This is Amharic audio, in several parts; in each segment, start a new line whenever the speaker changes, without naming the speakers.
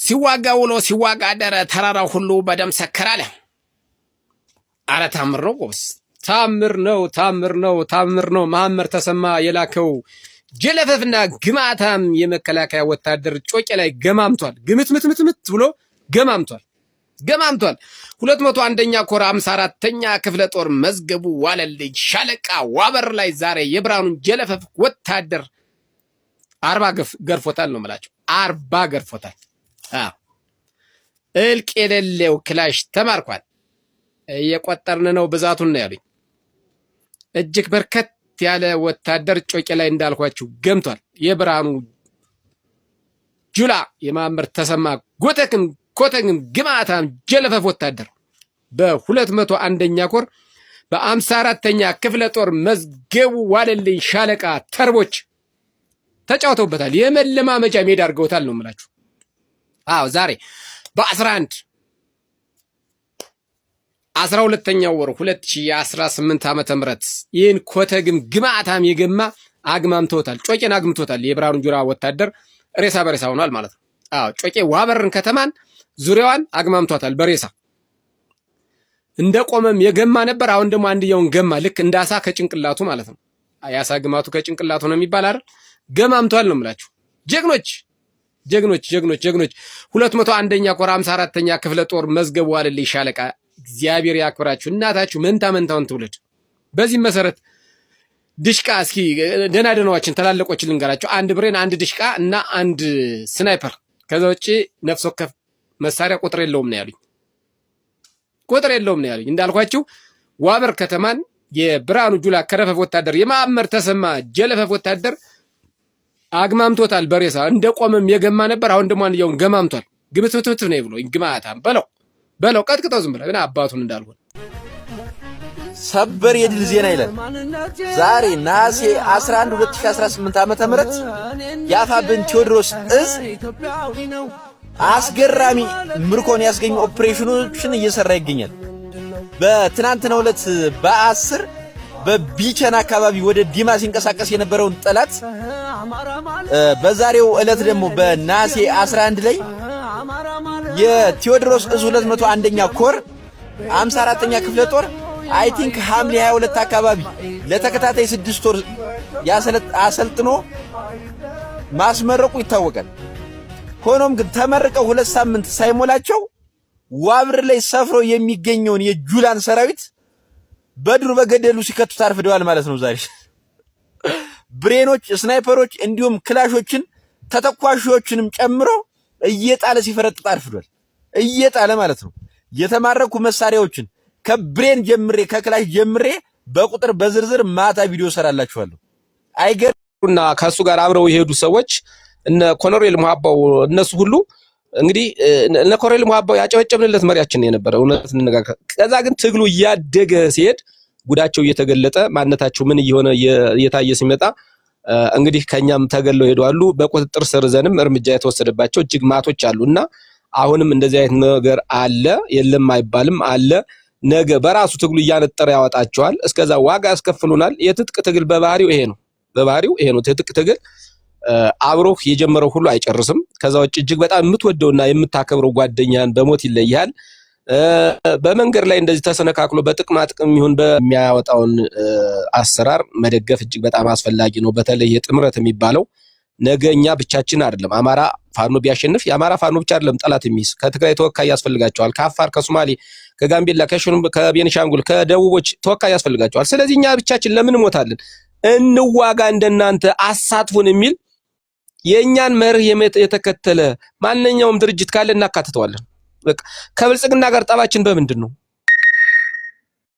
ሲዋጋ ውሎ ሲዋጋ አደረ ተራራው ሁሉ በደም ሰከረ አለ። አረ ታምር ነው ጎበስ፣ ታምር ነው። መሐመድ ተሰማ የላከው ጀለፈፍና ግማታም የመከላከያ ወታደር ጮቄ ላይ ገማምቷል። ግምት ብሎ ገማምቷል። 201ኛ ኮር 54ኛ ክፍለ ጦር መዝገቡ ዋለልኝ ሻለቃ ዋበር ላይ ዛሬ የብርሃኑን ጀለፈፍ ወታደር 40 ገርፎታል ነው የምላቸው። 40 ገርፎታል። እልቅ የሌለው ክላሽ ተማርኳል። እየቆጠርን ነው ብዛቱን ነው ያሉኝ። እጅግ በርከት ያለ ወታደር ጮቄ ላይ እንዳልኳችሁ ገምቷል። የብርሃኑ ጁላ የመሐመድ ተሰማ ኮተግም ግማታም ጀለፈፍ ወታደር በ201ኛ ኮር በ54ኛ ክፍለ ጦር መዝገቡ ዋለልኝ ሻለቃ ተርቦች ተጫውተውበታል። የመለማመጃ ሜዳ አድርገውታል ነው የምላችሁ። ዛሬ በ12ኛው ወር 2018 ዓመተ ምህረት ይህን ኮተግም ግማታም የገማ አግማምቶታል። ጮቄን አግምቶታል። የብርሃኑ ጁላ ወታደር ሬሳ በሬሳ ሆኗል ማለት ነው። ጮቄ ዋበርን ከተማን ዙሪያዋን አግማምቷታል በሬሳ። እንደቆመም የገማ ነበር። አሁን ደግሞ አንድያውን ገማ። ልክ እንዳሳ ከጭንቅላቱ ማለት ነው። ያሳ ግማቱ ከጭንቅላቱ ነው የሚባል አይደል? ገማምቷል ነው የምላችሁ። ጀግኖች 201ኛ ኮር 54ኛ ክፍለ ጦር መዝገቡ ዋለልኝ ሻለቃ እግዚአብሔር ያክብራችሁ። እናታችሁ መንታውን ትውልድ። በዚህ መሰረት ድሽቃ እስኪ ደናደናዎችን ተላለቆችን ልንገራቸው። አንድ ብሬን፣ አንድ ድሽቃ እና አንድ ስናይፐር። ከዛ ውጪ ነፍስ ወከፍ መሳሪያ ቁጥር የለውም ነው ያሉኝ። እንዳልኳችሁ ዋበር ከተማን የብርሃኑ ጁላ ከረፈፍ ወታደር የመሐመድ ተሰማ ጀለፈፍ ወታደር አግማምቶታል በሬሳ። እንደቆመም የገማ ነበር። አሁን ደግሞ አንድያውን ገማምቷል። ግምትምትምት ነው ብሎ ግማታም በለው ቀጥቅጠው ዝም ብለህ አባቱን እንዳልሆነ።
ሰበር የድል ዜና ይላል። ዛሬ ነሐሴ 11 2018 ዓመተ ምህረት የአፋብን ቴዎድሮስ እዝ አስገራሚ ምርኮን ያስገኙ ኦፕሬሽኖችን እየሰራ ይገኛል። በትናንትናው ዕለት በ10 በቢቸና አካባቢ ወደ ዲማ ሲንቀሳቀስ የነበረውን ጠላት በዛሬው ዕለት ደግሞ በነሐሴ 11 ላይ የቴዎድሮስ እዝ 201ኛ ኮር 54ኛ ክፍለ ጦር አይ ቲንክ ሐምሌ 22 አካባቢ ለተከታታይ 6 ወር አሰልጥኖ ማስመረቁ ይታወቃል። ሆኖም ግን ተመርቀው 2 ሳምንት ሳይሞላቸው ዋብር ላይ ሰፍሮ የሚገኘውን የጁላን ሰራዊት በዱር በገደሉ ሲከቱት አርፍደዋል ማለት ነው። ዛሬ ብሬኖች፣ ስናይፐሮች እንዲሁም ክላሾችን ተተኳሾችንም ጨምሮ እየጣለ ሲፈረጥጥ አርፍዷል። እየጣለ ማለት ነው። የተማረኩ መሳሪያዎችን ከብሬን ጀምሬ ከክላሽ ጀምሬ በቁጥር በዝርዝር ማታ ቪዲዮ ሰራላችኋለሁ።
አይገርምና ከሱ ጋር አብረው የሄዱ ሰዎች እነ ኮሎኔል ሙሐባው እነሱ ሁሉ እንግዲህ እነ ኮሎኔል ሙሐባው ያጨበጨብንለት መሪያችን የነበረ እውነት እንነጋገር። ከዛ ግን ትግሉ እያደገ ሲሄድ ጉዳቸው እየተገለጠ ማንነታቸው ምን እየሆነ እየታየ ሲመጣ እንግዲህ ከኛም ተገለው ሄደዋሉ። በቁጥጥር ስር ዘንም እርምጃ የተወሰደባቸው እጅግ ማቶች አሉና አሁንም እንደዚህ አይነት ነገር አለ። የለም አይባልም አለ። ነገ በራሱ ትግሉ እያነጠረ ያወጣቸዋል። እስከዛ ዋጋ ያስከፍሉናል። የትጥቅ ትግል በባህሪው ይሄ ነው። የትጥቅ ትግል አብሮህ የጀመረው ሁሉ አይጨርስም። ከዛ ውጭ እጅግ በጣም የምትወደውና የምታከብረው ጓደኛን በሞት ይለያል። በመንገድ ላይ እንደዚህ ተሰነካክሎ በጥቅማ ጥቅም ይሁን በሚያወጣውን አሰራር መደገፍ እጅግ በጣም አስፈላጊ ነው። በተለይ የጥምረት የሚባለው ነገኛ ብቻችን አይደለም። አማራ ፋኖ ቢያሸንፍ የአማራ ፋኖ ብቻ አይደለም ጠላት የሚይዝ ከትግራይ ተወካይ ያስፈልጋቸዋል። ከአፋር፣ ከሶማሌ፣ ከጋምቤላ፣ ከቤኒሻንጉል፣ ከደቡቦች ተወካይ ያስፈልጋቸዋል። ስለዚህ እኛ ብቻችን ለምን ሞታለን? እንዋጋ እንደናንተ አሳትፉን የሚል የኛን መርህ የተከተለ ማንኛውም ድርጅት ካለ እናካትተዋለን። በቃ ከብልጽግና ጋር ጠባችን በምንድን ነው?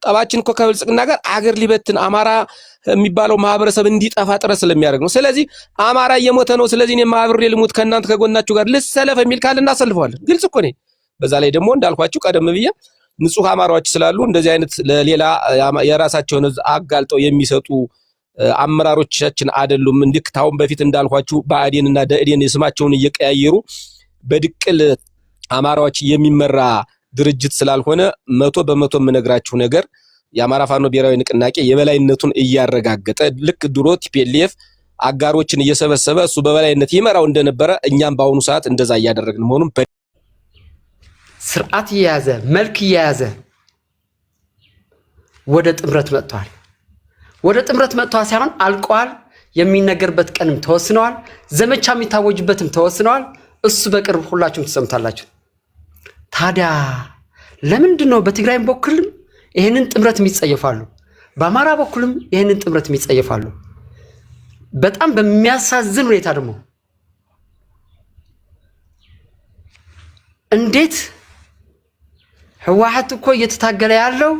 ጠባችን እኮ ከብልጽግና ጋር አገር ሊበትን አማራ የሚባለው ማህበረሰብ እንዲጠፋ ጥረት ስለሚያደርግ ነው። ስለዚህ አማራ እየሞተ ነው። ስለዚህ እኔ ማህበሬ ልሙት ከእናንተ ከጎናችሁ ጋር ልሰለፍ የሚል ካለ እናሰልፈዋለን። ግልጽ እኮ ነው። በዛ ላይ ደግሞ እንዳልኳችሁ ቀደም ብዬ ንጹህ አማራዎች ስላሉ እንደዚህ አይነት ለሌላ የራሳቸውን አጋልጠው የሚሰጡ አመራሮቻችን አይደሉም። እንድክታውን በፊት እንዳልኳችሁ ብአዴንና ደኢህዴን ስማቸውን እየቀያየሩ በድቅል አማራዎች የሚመራ ድርጅት ስላልሆነ 100% የምነግራችሁ ነገር የአማራ ፋኖ ብሔራዊ ንቅናቄ የበላይነቱን እያረጋገጠ ልክ ድሮ ቲፒኤልኤፍ አጋሮችን እየሰበሰበ እሱ በበላይነት ይመራው እንደነበረ እኛም በአሁኑ ሰዓት እንደዛ እያደረግን መሆኑን
ስርዓት የያዘ መልክ የያዘ ወደ ጥምረት መጥቷል። ወደ ጥምረት መጥቷል ሳይሆን አልቋል። የሚነገርበት ቀንም ተወስነዋል። ዘመቻ የሚታወጅበትም ተወስነዋል። እሱ በቅርብ ሁላችሁም ትሰምታላችሁ። ታዲያ ለምንድነው በትግራይም በኩልም ይሄንን ጥምረት የሚጸየፋሉ፣ በአማራ በኩልም ይሄንን ጥምረት የሚጸየፋሉ? በጣም በሚያሳዝን ሁኔታ ደግሞ እንዴት ህወሓት እኮ እየተታገለ ያለው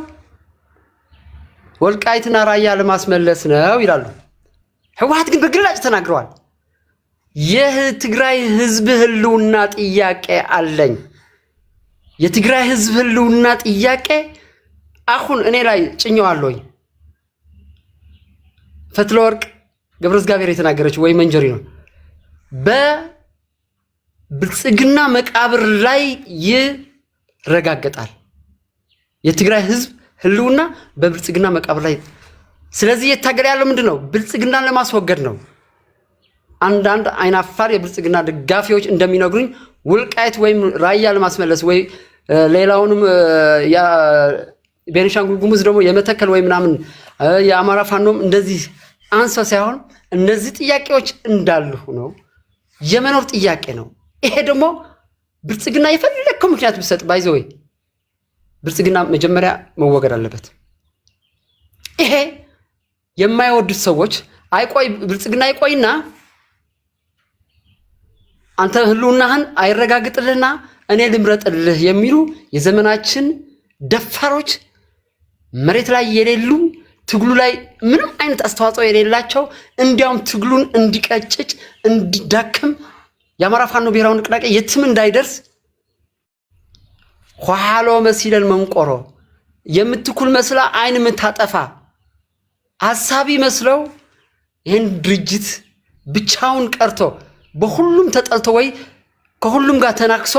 ወልቃይትና ራያ ለማስመለስ ነው ይላሉ። ህወሓት ግን በግላጭ ተናግረዋል። የትግራይ ህዝብ ህልውና ጥያቄ አለኝ። የትግራይ ህዝብ ህልውና ጥያቄ አሁን እኔ ላይ ጭኘዋለሁ። ፈትለወርቅ ገብረእግዚአብሔር የተናገረችው ወይ መንጀሪ ነው። በብልጽግና መቃብር ላይ ይረጋገጣል። የትግራይ ህዝብ ህልውና በብልጽግና መቃብር ላይ። ስለዚህ የታገለ ያለው ምንድነው? ብልጽግናን ለማስወገድ ነው። አንዳንድ አይናፋር የብልጽግና ደጋፊዎች እንደሚነግሩኝ ወልቃይት ወይም ራያ ለማስመለስ ወይ ሌላውንም ቤኒሻንጉል ጉሙዝ ደግሞ የመተከል ወይ ምናምን የአማራ ፋኖም እንደዚህ አንሶ ሳይሆን እነዚህ ጥያቄዎች እንዳሉ ነው። የመኖር ጥያቄ ነው። ይሄ ደግሞ ብልጽግና የፈለከው ምክንያት ቢሰጥ ባይዘው ብልጽግና መጀመሪያ መወገድ አለበት። ይሄ የማይወዱት ሰዎች አይቆይ ብልጽግና አይቆይና አንተ ህልውናህን አይረጋግጥልህና እኔ ልምረጥልህ የሚሉ የዘመናችን ደፋሮች መሬት ላይ የሌሉ ትግሉ ላይ ምንም አይነት አስተዋጽኦ የሌላቸው እንዲያውም ትግሉን እንዲቀጭጭ እንዲዳክም የአማራ ፋኖ ብሔራዊ ንቅናቄ የትም እንዳይደርስ ኋሎ መሲለን መንቆሮ የምትኩል መስላ አይን የምታጠፋ ሐሳቢ መስለው ይህን ድርጅት ብቻውን ቀርቶ በሁሉም ተጠልቶ ወይ ከሁሉም ጋር ተናክሶ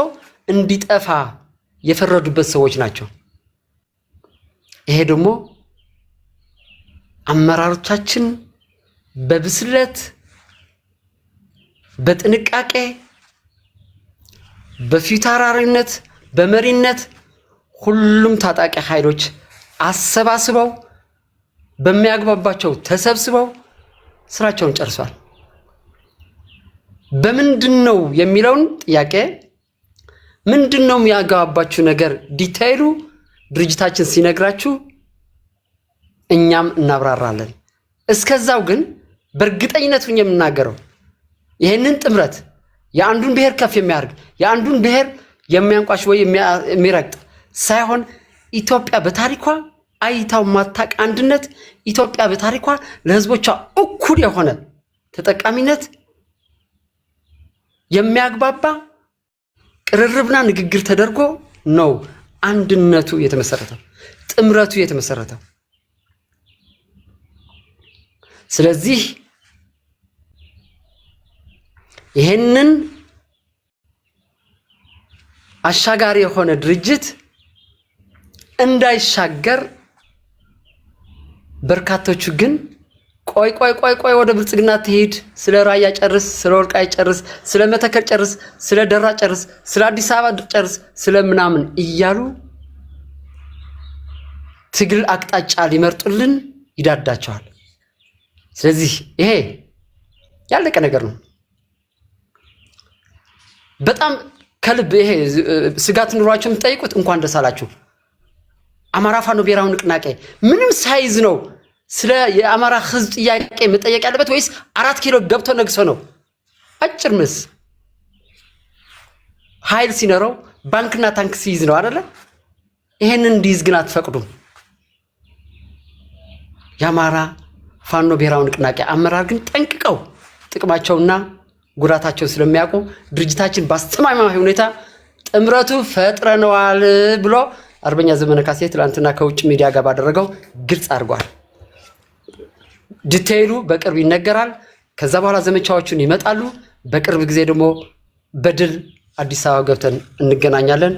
እንዲጠፋ የፈረዱበት ሰዎች ናቸው። ይሄ ደግሞ አመራሮቻችን በብስለት በጥንቃቄ በፊታውራሪነት በመሪነት ሁሉም ታጣቂ ኃይሎች አሰባስበው በሚያግባባቸው ተሰብስበው ስራቸውን ጨርሷል። በምንድነው የሚለውን ጥያቄ ምንድነው የሚያግባባችሁ ነገር ዲቴይሉ ድርጅታችን ሲነግራችሁ እኛም እናብራራለን። እስከዛው ግን በእርግጠኝነት የምናገረው ይሄንን ጥምረት የአንዱን ብሔር ከፍ የሚያርግ የአንዱን ብሔር የሚያንቋሽ ወይ የሚረግጥ ሳይሆን ኢትዮጵያ በታሪኳ አይታው ማታቅ አንድነት፣ ኢትዮጵያ በታሪኳ ለህዝቦቿ እኩል የሆነ ተጠቃሚነት የሚያግባባ ቅርርብና ንግግር ተደርጎ ነው አንድነቱ የተመሰረተው፣ ጥምረቱ የተመሰረተው። ስለዚህ ይሄንን አሻጋሪ የሆነ ድርጅት እንዳይሻገር በርካቶቹ ግን ቆይ ወደ ብልጽግና ትሄድ፣ ስለ ራያ ጨርስ፣ ስለ ወልቃይት ጨርስ፣ ስለ መተከል ጨርስ፣ ስለ ደራ ጨርስ፣ ስለ አዲስ አበባ ጨርስ፣ ስለ ምናምን እያሉ ትግል አቅጣጫ ሊመርጡልን ይዳዳቸዋል። ስለዚህ ይሄ ያለቀ ነገር ነው። በጣም ከልብ ይሄ ስጋት ኑሯችሁ የምትጠይቁት እንኳን ደስ አላችሁ። አማራ ፋኖ ብሔራዊ ንቅናቄ ምንም ሳይዝ ነው ስለ የአማራ ህዝብ ጥያቄ መጠየቅ ያለበት ወይስ 4 ኪሎ ገብቶ ነግሶ ነው? አጭር ምስ ኃይል ሲኖረው ባንክና ታንክ ሲይዝ ነው አይደለ? ይሄንን እንዲይዝ ግን አትፈቅዱም። የአማራ ፋኖ ብሔራዊ ንቅናቄ አመራር ግን ጠንቅቀው ጥቅማቸውና ጉዳታቸው ስለሚያውቁ ድርጅታችን በአስተማማኝ ሁኔታ ጥምረቱ ፈጥረነዋል ብሎ አርበኛ ዘመነ ካሴ ትላንትና ከውጭ ሚዲያ ጋር ባደረገው ግልጽ አድርጓል። ዲቴይሉ በቅርብ ይነገራል። ከዛ በኋላ ዘመቻዎቹን ይመጣሉ። በቅርብ ጊዜ ደግሞ በድል አዲስ አበባ ገብተን እንገናኛለን።